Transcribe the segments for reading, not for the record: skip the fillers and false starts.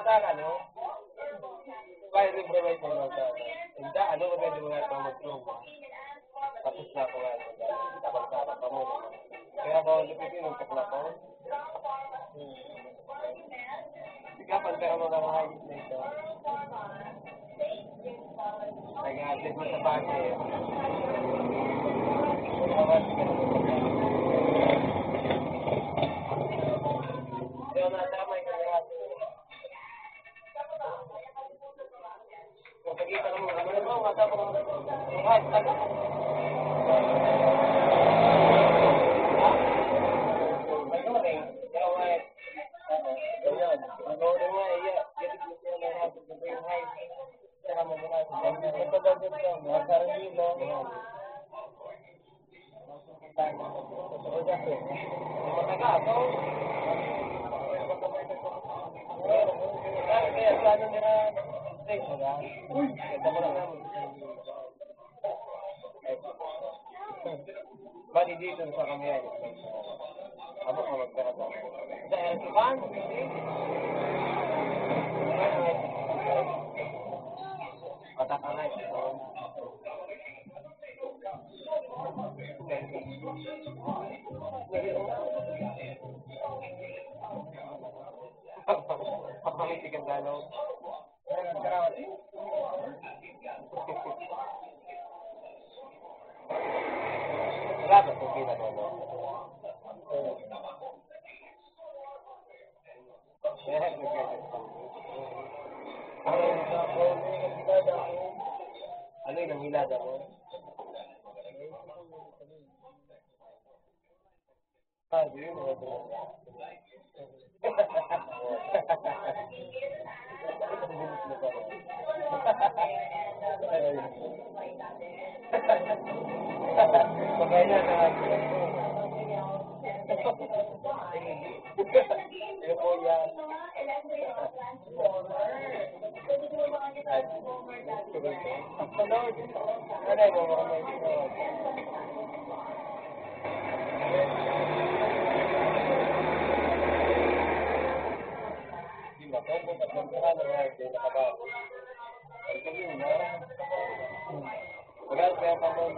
ano? Kaya improvise mo sa hindi, ano maganda mga ito mag-promo. Tapos na ako nga, tabang-tabang pa mo. Kaya ako, lupipin, yung tukla ko. Ikapan, pero mga hagis na ito. Nag-a-adjust mo sa budget. Kaya natama yung kanyang. Kung pagkita ka mo, ano na mo, mata ko mga taga. Bali dito sa kami ay amo ko magpera ko. Sa Erdogan, patakanay ko. Papamitikan dalo. Grabe kung kinatolo. Ano yung nanghilada mo? Di yun mga ito. Pagkaya na yung po yan. Ano yung mga may di ba? Kung magkakasama na nga, hindi nakabago. Ay, kami yun, wala kaya pa mo.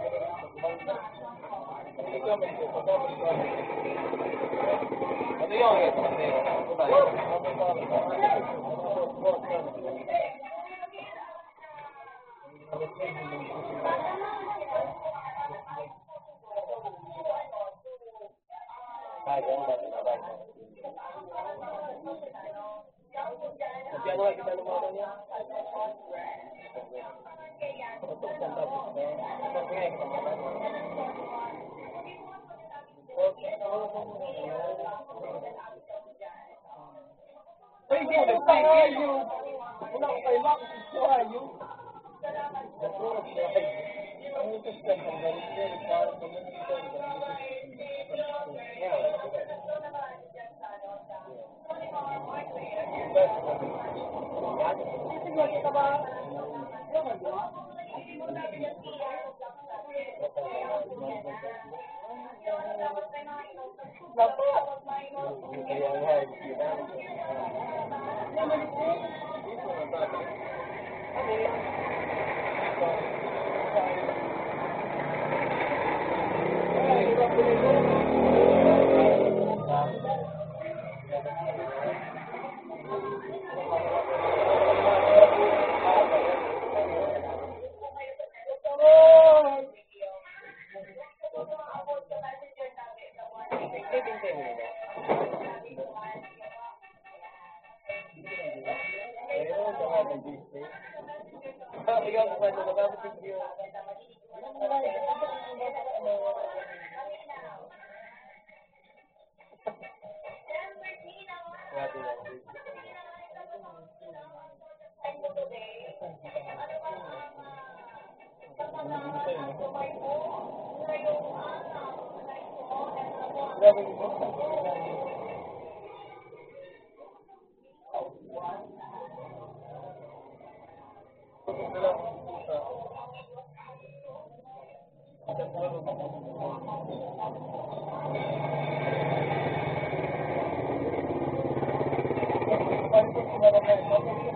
Ano yung meron na ito.